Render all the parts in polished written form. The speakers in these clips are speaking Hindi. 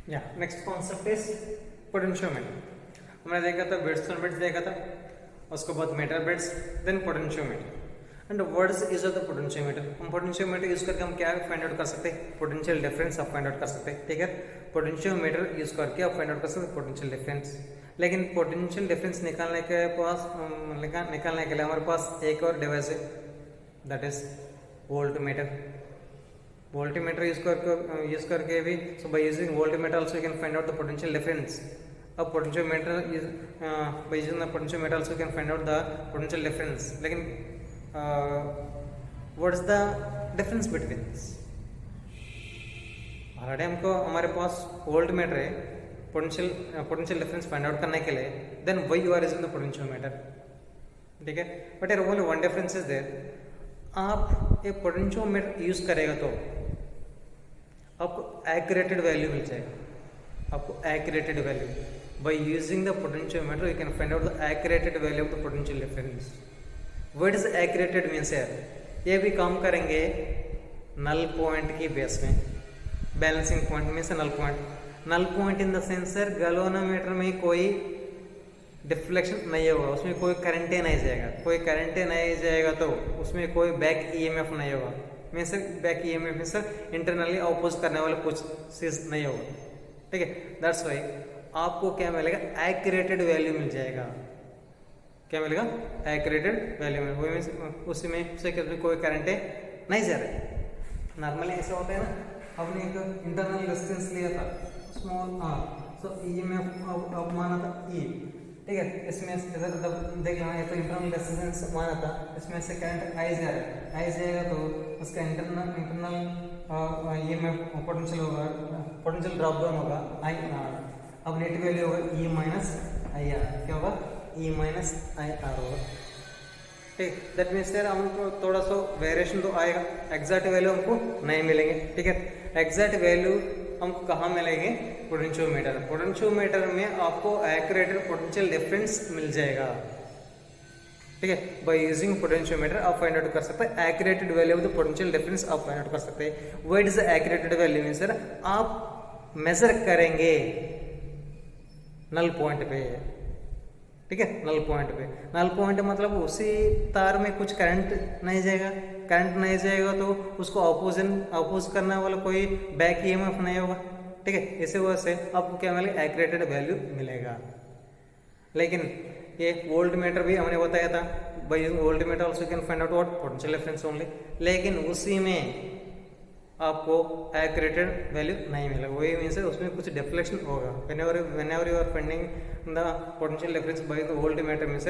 या नेक्स्ट कॉन्सेप्ट इज पोटेंशियोमीटर। हमने देखा था बिट्स और बिट्स देखा था, उसके बाद metre bits, then potentiometer and words is of the potentiometer. हम पोटेंशियोमीटर यूज करके हम क्या फाइंड आउट कर सकते हैं, पोटेंशियल डिफरेंस आप फाइंड आउट कर सकते हैं। ठीक है, पोटेंशियोमीटर यूज करके आप फाइंड आउट कर सकते हैं पोटेंशियल डिफरेंस। लेकिन पोटेंशियल डिफरेंस निकालने के लिए हमारे पास एक और डिवाइस है, that is voltmeter. Voltmeter use करके भी, so by using voltmeter also you can find out the potential difference. अब potentiometer by using the potentiometer also you can find out the potential difference. लेकिन what is the difference between this? Already हमको हमारे पास वोल्टमीटर है पोटेंशियल डिफरेंस फाइंड आउट करने के लिए, then why you are using the potentiometer. ठीक है, बट यार only one difference is there, आप एक पोटेंशियोमीटर यूज करेगा तो आपको एक्यूरेटेड वैल्यू मिल जाएगा। आपको एक्यूरेटेड value by using the potentiometer you can find out the accurate value of the potential difference. What is accurate means here, ये भी काम करेंगे नल पॉइंट की बेस में, बैलेंसिंग पॉइंट में से null point in the sense sir galvanometer में कोई डिफ्लेक्शन नहीं होगा, उसमें कोई करंट नहीं जाएगा, कोई करंट नहीं जाएगा तो उसमें कोई बैक ईएमएफ नहीं होगा। Means back EMF means internally oppose करने वाला कुछ चीज नहीं होगा। ठीक है, दैट्स वाई आपको क्या मिलेगा, एक्यूरेटेड वैल्यू मिल जाएगा। क्या मिलेगा, एक्यूरेटेड वैल्यू में, वही उसमें से कोई करंट नहीं जा रहा है। नॉर्मली ऐसा होता है ना, हमने एक इंटरनल रेजिस्टेंस लिया था स्मॉल आर, सो ईएमएफ अब माना था ई। ठीक है, इसमें इधर देख लेना, ये तो इंटरनल रेजिस्टेंस माना था, इसमें से करंट आई जा रहा है, आई जाएगा तो उसका इंटरनल ईएमएफ पोटेंशियल होगा, पोटेंशियल ड्रॉप डाउन होगा आई आर। अब नेट वैल्यू होगा ई माइनस आई आर। क्या होगा, ई माइनस आई आर होगा। ठीक, दैट मीन्स यार हमको थोड़ा सा वेरिएशन तो आएगा, एग्जैक्ट वैल्यू हमको नहीं मिलेंगे। ठीक है, एग्जैक्ट वैल्यू हमको कहाँ मिलेंगे, पोटेंशियोमीटर में आपको एक्यूरेट पोटेंशियल डिफरेंस मिल जाएगा। ठीक है, बाय यूजिंग पोटेंशियोमीटर आप फाइंड आउट कर सकते हैं accurated value of the potential difference, आप फाइंड आउट कर सकते हैं। What is the accurated value means sir आप मेजर करेंगे नल पॉइंट पे। ठीक है, नल पॉइंट मतलब उसी तार में कुछ करंट नहीं जाएगा, करंट नहीं जाएगा तो उसको अपोज करने वाला कोई बैक ईएमएफ नहीं होगा। ठीक है, इसी वजह से आपको क्या मिलेगा, एक्यूरेटेड वैल्यू मिलेगा। लेकिन ये वोल्टमीटर भी हमने बताया था, by voltmeter also can find out what potential difference only, लेकिन उसी में आपको एक्यूरेटेड वैल्यू नहीं मिलेगा। वही मीन्स उसमें कुछ डिफ्लेक्शन होगा। whenever you are finding the potential difference by the voltmeter means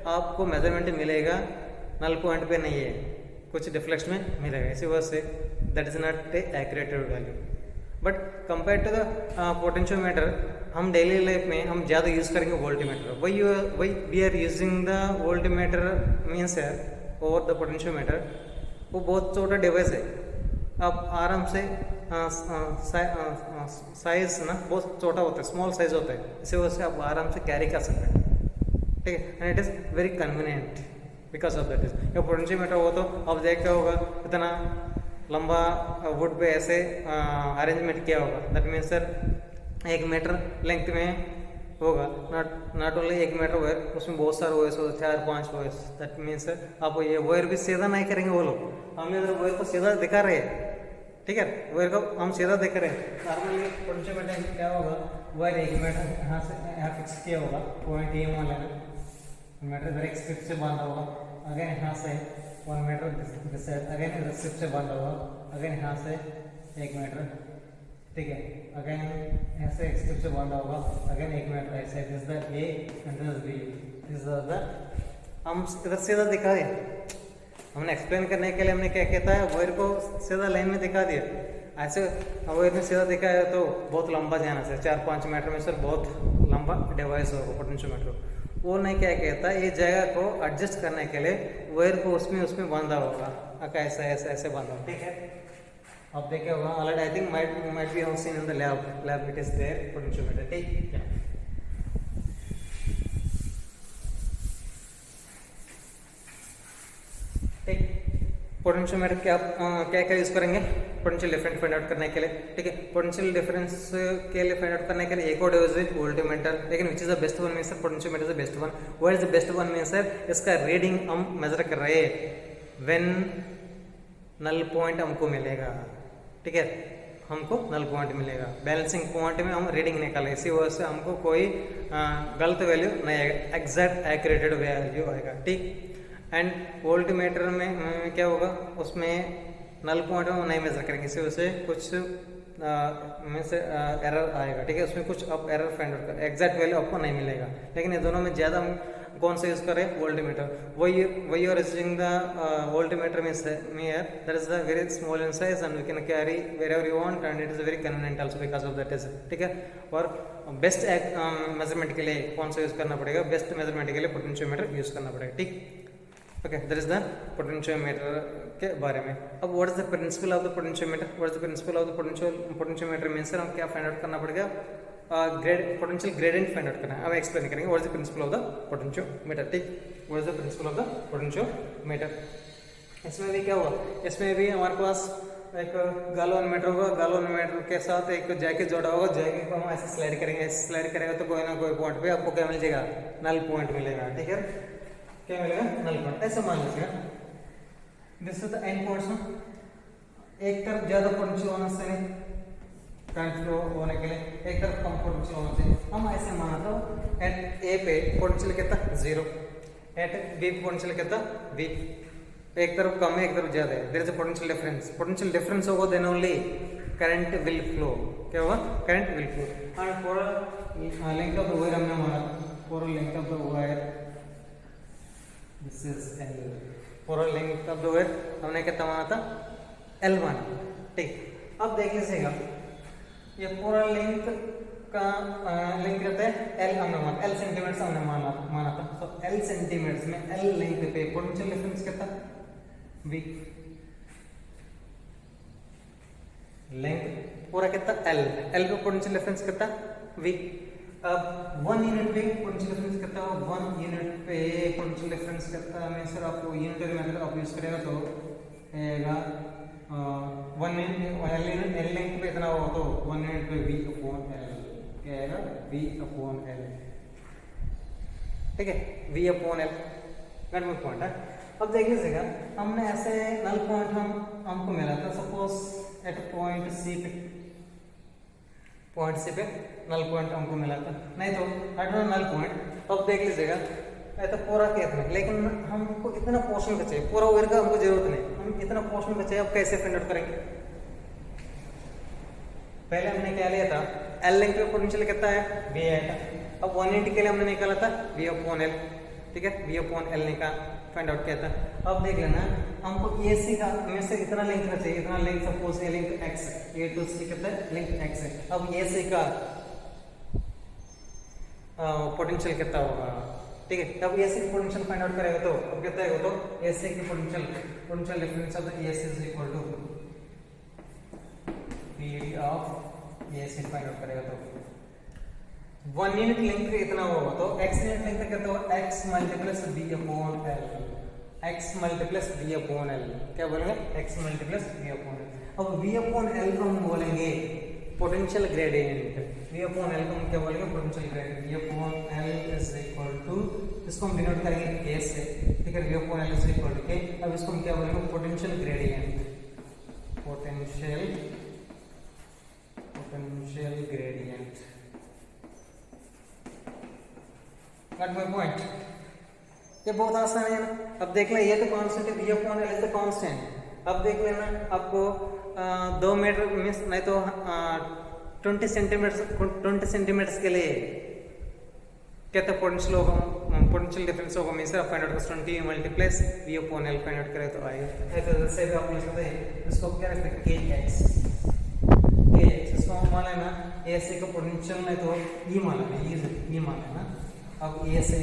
आपको मेजरमेंट मिलेगा नल पॉइंट पे नहीं है, कुछ डिफ्लेक्शन में मिलेगा। इसी वजह से that is not a accurated value. But compare to the potentiometer हम डेली लाइफ में हम ज़्यादा यूज़ करेंगे वोल्टमीटर। वही we are using the voltmeter means over the potentiometer. वो बहुत छोटा डिवाइस है, आप आराम से साइज ना बहुत छोटा होता है, स्मॉल साइज होता है, इसी वजह से आप आराम से कैरी कर सकते हैं। ठीक है, and it is very convenient because of that is. या पोटेंशियोमीटर हो तो आप देखा होगा इतना लंबा वुड पे ऐसे अरेंजमेंट किया होगा, that means sir 1 metre length में होगा, नॉट ओनली 1 मीटर वायर, उसमें बहुत सारे वायर्स होते, 4-5 वायर्स। दैट मीन्स आप ये वायर भी सीधा नहीं करेंगे वो लोग, हम इधर वायर को सीधा दिखा रहे हैं। ठीक है, वायर को हम सीधा दिख रहे हैं। नॉर्मली पोटेंशियोमीटर क्या होगा, वायर 1 मीटर यहाँ से यहाँ फिक्स किया होगा, पॉइंट ये मान लेना, मीटर इधर एक स्ट्रिप से बांधा होगा, अगेन यहाँ से 1 मीटर दिस साइड, अगेन इधर स्ट्रिप से बांधा होगा, अगेन यहाँ से 1 मीटर। ठीक है, अगेन यहाँ से एक स्ट्रिप से बांधा होगा, अगेन 1 मीटर ऐसे। This the A and this B, this the हम इधर सीधा दिखा दिया, हमने एक्सप्लेन करने के लिए हमने क्या कहता है, वायर को सीधा लाइन में दिखा दिया। ऐसे वायर में सीधा दिखाया तो बहुत लंबा जाना से 4-5 मीटर में सर बहुत लंबा डिवाइस होगा पोटेंशियोमीटर। वो नहीं क्या कहता, ये जगह को एडजस्ट करने के लिए वायर को उसमें बांधा होगा, ऐसा ऐसे ऐसे बांधा होगा। ठीक है, आप देखे होगा already, I think might be have seen in the lab it is there potentiometer. ठीक है, पोटेंशियोमीटर क्या क्या यूज करेंगे, पोटेंशियल डिफरेंस फाइंड आउट करने के लिए, ठीक है। पोटेंशियल डिफरेंस के लिए फाइंड आउट करने के लिए एक और डिवाइस है वोल्टमीटर, लेकिन which is the best one means sir potentiometer is the best one. What is the best one means sir इसका रीडिंग हम मेजर कर रहे हैं व्हेन नल पॉइंट हमको मिलेगा, ठीक है, हमको नल पॉइंट मिलेगा। बैलेंसिंग पॉइंट में हम रीडिंग निकालें, इसी वजह से हमको कोई गलत वैल्यू नहीं आएगा, एग्जैक्ट एक्यूरेटेड वैल्यू आएगा, ठीक। एंड वोल्टमीटर में क्या होगा, उसमें नल पॉइंट में नहीं मेजर करेंगे, इसी वजह से कुछ में से एरर आएगा, ठीक है। उसमें कुछ अब एरर फाइंड आउट कर, एग्जैक्ट वैल्यू आपको नहीं मिलेगा। लेकिन ये दोनों में ज़्यादा हम कौन सा यूज करें, वोल्टमीटर। वही are using the voltmeter means that is the very small in size and we can carry wherever you want and it is very convenient also because of that is, ठीक है। और बेस्ट मेजरमेंट के लिए कौन सा यूज करना पड़ेगा, बेस्ट मेजरमेंट के लिए पोटेंशियोमीटर यूज करना पड़ेगा, ठीक। Okay, that is the potentiometer के बारे में। अब what is the principle of the potentiometer, what is the principle of the potentiometer means हम क्या फाइंड आउट करना पड़ेगा, पोटेंशियल ग्रेडियंट फाइंड आउट करना है। अब एक्सप्लेन करेंगे what is the principle of the potentiometer, ठीक। What is the principle of the potentiometer. इसमें भी क्या हुआ, इसमें भी हमारे पास एक गैल्वेनोमीटर होगा, गैल्वेनोमीटर के साथ एक जैकेट जोड़ा होगा, जैकेट को हम ऐसे स्लाइड करेंगे, ऐसे स्लाइड करेंगे तो कोई ना कोई पॉइंट पे आपको क्या मिल जाएगा, नल पॉइंट मिलेगा, ठीक है। क्या मिलेगा, नल पॉइंट। ऐसे मान लीजिएगा this is the end points. एक तरफ ज्यादा पोटेंशियल होना चाहिए करंट फ्लो होने के लिए, एक तरफ कम पोटेंशियल होना चाहिए। हम ऐसे माना तो एट ए पे पोटेंशियल कितना 0, एट बी पोटेंशियल कितना बी, एक तरफ कम है एक तरफ ज्यादा है, there is a potential difference. Potential difference होगा then only current will flow, क्या होगा, current will flow. And for length of the wire हमने माना, for length of the wire this is l, for length of the wire हमने कितना माना था, एल माना, ठीक। अब देख लीजिएगा ये पूरा लेंथ का लेंथ कहते हैं एल, हमने माना एल सेंटीमीटर हमने माना था, तो एल सेंटीमीटर्स में एल लेंथ पे पोटेंशियल डिफरेंस कितना, वी, लेंथ पूरा कितना एल, एल पे पोटेंशियल डिफरेंस कितना वी। अब 1 यूनिट पे पोटेंशियल डिफरेंस कितना होगा, 1 यूनिट पे पोटेंशियल डिफरेंस कितना में सर आपको यूनिटरी मेथड आप यूज करेगा तो आएगा 1 एल लेंथ पे इतना होगा तो 1 यूनिट पे वी अपॉन एल, क्या आएगा, वी अपॉन एल, ठीक है, वी अपॉन एल, गट में पॉइंट है। अब देख लीजिएगा हमने ऐसे नल पॉइंट हमको मिला था, सपोज एट पॉइंट सी पे, पॉइंट सी पे नल पॉइंट हमको मिला था, नहीं तो एट नल पॉइंट। अब देख लीजिएगा तो पूरा कितना, लेकिन हमको इतना पोर्शन बचे, पूरा वायर का हमको जरूरत नहीं, हम इतना पोर्शन बचे, अब कैसे फाइंड आउट करेंगे। पहले हमने क्या लिया था, एल लेंथ पे पोटेंशियल कितना है, वी है। अब 180 के लिए हमने निकाला था वी अपॉन एल, ठीक है, वी अपॉन एल निकाल फाइंड आउट किया था। अब देख लेना हमको ए सी का में से इतना लेंथ का चाहिए, इतना length suppose a length x, A to C कितना है, लेंथ एक्स है। अब ए सी का पोटेंशियल कितना होगा, ठीक है। अब ए सी की पोटेंशियल फाइंड आउट करेगा तो अब कितना है, तो ए सी की potential difference of the A C is equal to P of A C find out करेगा तो 1 यूनिट लेंथ का इतना होगा तो x यूनिट लेंथ कितना होगा, x multiplies b upon l, x multiplies b upon l, क्या बोलेंगे, x multiplies b upon l। अब v अपॉन l को हम बोलेंगे potential gradient, v upon l को हम क्या बोलेंगे, potential gradient. v upon l is equal to, इसको हम डिनोट करेंगे k से, ठीक है, v upon l is equal to k। अब इसको हम क्या बोलेंगे, potential gradient, potential gradient. Got my point? ये बहुत आसान है ना। अब देख लें ये तो कांस्टेंट है, v upon l is the constant. अब देख लेना आपको 2 मीटर मीन्स नहीं तो 20 सेंटीमीटर के लिए कितना पोटेंशियल होगा, पोटेंशियल डिफरेंस होगा मीन्स आप फाइंड आउट कर 20 multiple v upon l find out करें तो आएगा। ऐसे जैसे भी आप लिख सकते हैं, इसको क्या रखते हैं, kx, इसको हम मान लेना a से का पोटेंशियल नहीं तो e मान लेना, e मान लेना। अब ए से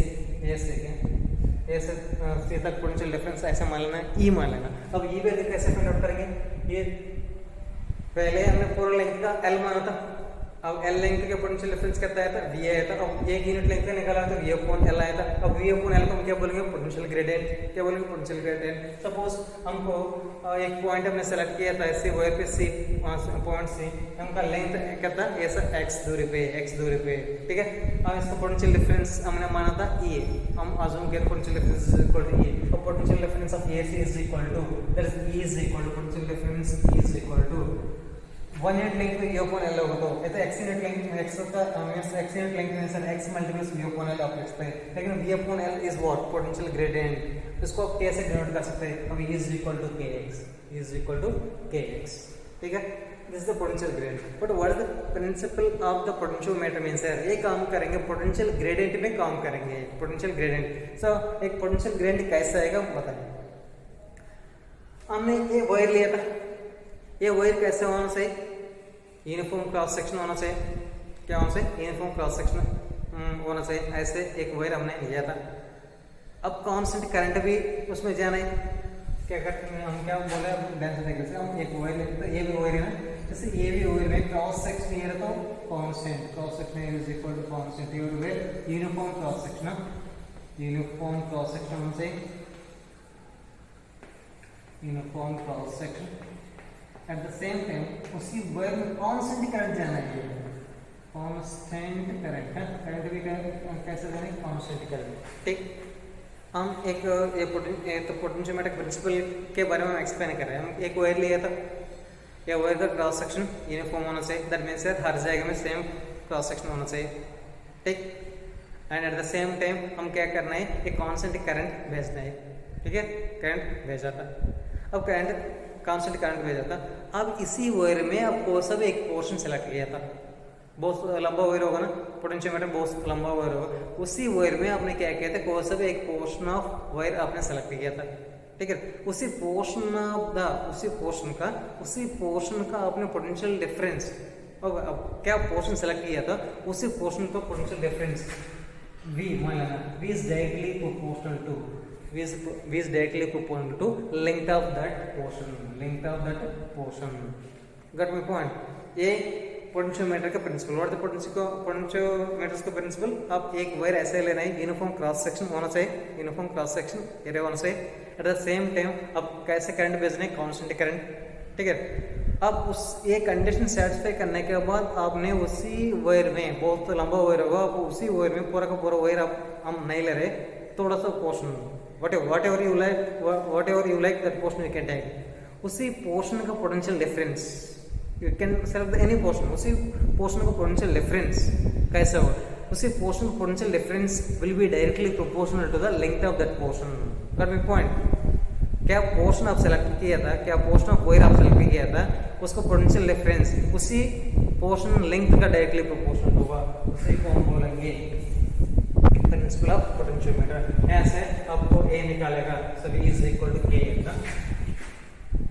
सी तक पोटेंशियल डिफरेंस ऐसे मान लेना, ई मान लेना। अब ई वैल्यू कैसे फाइंड आउट करेंगे, ये पहले हमने पूरा लेंथ का एल माना था, अब एल लेंथ का पोटेंशियल डिफरेंस कितना आया था, वी आया था। अब एक यूनिट लेंथ का निकाला तो वी अपॉन एल आया था। अब वी अपॉन एल को हम क्या बोलेंगे, पोटेंशियल ग्रेडियंट। क्या बोलेंगे, पोटेंशियल ग्रेडियंट। सपोज हमको एक पॉइंट हमने सेलेक्ट किया था ऐसे वायर पे सी, पॉइंट सी, हमका लेंथ क्या था, ऐसा एक्स दूरी पे, ठीक है। अब इसका पोटेंशियल डिफरेंस हमने माना था ए, हम अज्यूम किया potential difference is equal to A. और potential difference of A C is equal to, that is E is equal to, potential difference E is equal to 1 unit length में v upon l होगा। तो ये तो x यूनिट लेंथ, x का मींस x यूनिट लेंथ में sir x multiplies v upon l आप लिख सकते हैं। लेकिन v upon l is what, potential gradient. इसको आप कैसे डिनोट कर सकते हैं, अब e is equal to kx, e is equal to kx, ठीक है। This is the potential gradient. But what is the principle of the potentiometer means है, ये काम करेंगे पोटेंशियल ग्रेडियंट में काम करेंगे, पोटेंशियल ग्रेडियंट। सो एक पोटेंशियल ग्रेडियंट कैसा आएगा बताइए। हमने ये वायर लिया था, ये वायर कैसे होना चाहिए, यूनिफॉर्म क्रॉस सेक्शन होना चाहिए। क्या होना चाहिए, यूनिफॉर्म क्रॉस सेक्शन होना चाहिए। ऐसे एक वायर हमने लिया था। अब कांस्टेंट करंट भी उसमें जाना है। क्या करते हैं हम, क्या बोले डेंसिटी से हम एक वायर लेते हैं, ये भी वायर है ना, जैसे ये भी वायर में क्रॉस सेक्शन ये रहता है constant, cross section is equal to constant, ये wire uniform cross section, uniform cross section होना चाहिए, uniform cross section. At the same time उसी वायर में कांस्टेंट करंट जाना है, कांस्टेंट करंट है, करंट भी कैसे जाना है, कांस्टेंट करंट, ठीक। हम एक तो पोटेंशियोमीटर प्रिंसिपल के बारे में एक्सप्लेन कर रहे हैं। हम एक वायर लिया था, या वायर का क्रॉस सेक्शन यूनिफॉर्म होना चाहिए, दैट मींस हर जगह में सेम क्रॉस सेक्शन होना चाहिए, ठीक। And eight the same time हम क्या करना है, एक कांस्टेंट करंट भेजना है, ठीक है। करंट भेजा था, अब करंट कांस्टेंट करंट भेजा था। अब इसी वायर में आपको सब एक पोर्शन सेलेक्ट किया था, बहुत लंबा वायर होगा ना, पोटेंशियोमीटर बहुत लंबा वायर होगा। उसी वायर में आपने क्या किया था, कोई सब एक पोर्शन ऑफ वायर आपने सेलेक्ट किया था, ठीक है। उसी पोर्शन ऑफ द, उसी पोर्शन का आपने पोटेंशियल डिफरेंस, अब क्या पोर्शन सेलेक्ट किया था, उसी पोर्शन का पोटेंशियल डिफरेंस V मान लेना, V is directly proportional to, V is directly proportional to length of that portion, got my point। ये पोटेंशियोमीटर का प्रिंसिपल, व्हाट द पोटेंशियोमीटर का प्रिंसिपल। आप एक वायर ऐसे लेना है, यूनिफॉर्म क्रॉस सेक्शन होना चाहिए, यूनिफॉर्म क्रॉस सेक्शन एरिया होना चाहिए। एट द सेम टाइम आप कैसे करंट भेजने, कांस्टेंट करंट, ठीक है। अब उस ये कंडीशन सेटिस्फाई करने के बाद आपने उसी वायर में, बहुत लंबा वायर होगा, आप उसी वायर में पूरा का पूरा वायर आप हम नहीं ले रहे, थोड़ा सा portion, whatever you like that portion you can take। उसी पोर्शन का potential difference, you can select any portion, उसी पोर्शन का पोटेंशियल डिफरेंस कैसा होगा, उसी पोर्शन का potential difference will be directly proportional to the length of that portion, got my point. क्या पोर्शन आप सेलेक्ट किया था, क्या पोर्शन ऑफ वायर आप सेलेक्ट किया था, उसका पोटेंशियल डिफरेंस उसी पोर्शन लेंथ का डायरेक्टली प्रोपोर्शनल होगा, उसी को हम बोलेंगे प्रिंसिपल ऑफ पोटेंशियोमीटर। ऐसे आपको ए निकालेगा, so V is equal to KL ना,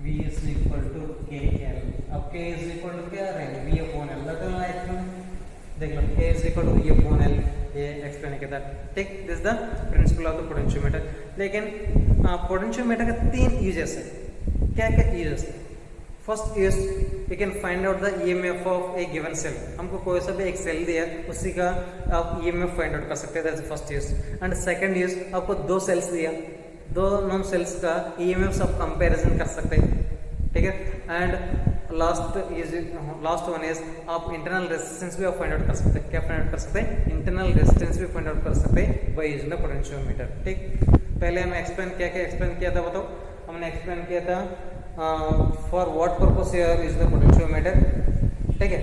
V is equal to KL। अब K is equal to क्या रहेगा, V upon L, लगा ना एक्सप्लेन, देख लो K is equal to V upon L, ये एक्सप्लेन किया था, ठीक। This the principle of the potentiometer. लेकिन पोटेंशियोमीटर का 3 यूजेस है। क्या क्या यूजेस है, first use you can find out the EMF of a given cell. हमको कोई सा भी एक सेल दिया, उसी का आप ईएमएफ फाइंड आउट कर सकते हैं, that's the first use. And second use, आपको 2 सेल्स दिया, दोनों सेल्स का ईएमएफ आप कंपैरिजन कर सकते हैं, ठीक है। एंड लास्ट वन इज आप इंटरनल रेजिस्टेंस भी आप फाइंड आउट कर सकते हैं। क्या फाइंड आउट कर सकते हैं, इंटरनल रेजिस्टेंस भी फाइंड आउट कर सकते हैं बाय यूजिंग द पोटेंशियोमीटर, ठीक। पहले हमें क्या एक्सप्लेन किया था बताओ, हमने एक्सप्लेन किया था for what purpose here is the potentiometer, ठीक है।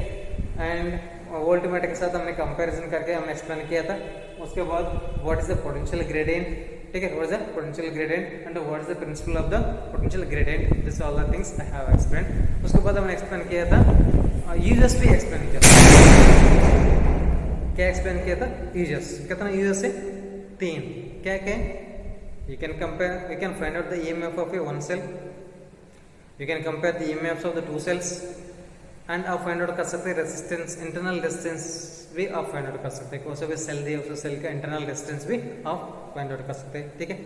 एंड वोल्टमीटर के साथ हमने कंपैरिजन करके हमने एक्सप्लेन किया था। उसके बाद what is the potential gradient, ठीक है, what is the potential gradient and what is the principle of the potential gradient, this all the things I have explain. उसके बाद हमने एक्सप्लेन किया था यूजेस भी एक्सप्लेन किया था। क्या एक्सप्लेन किया था, यूजेस, कितना यूजेस है, 3। क्या क्या, you can find out the EMF of a one cell, you can compare the EMFs of the 2 cells, and आप फाइंड आउट कर सकते हैं रेजिस्टेंस, इंटरनल रेजिस्टेंस भी आप फाइंड आउट कर सकते हैं। कोई सा भी सेल दिया, उस सेल का इंटरनल रेजिस्टेंस भी आप फाइंड आउट कर सकते हैं, ठीक है।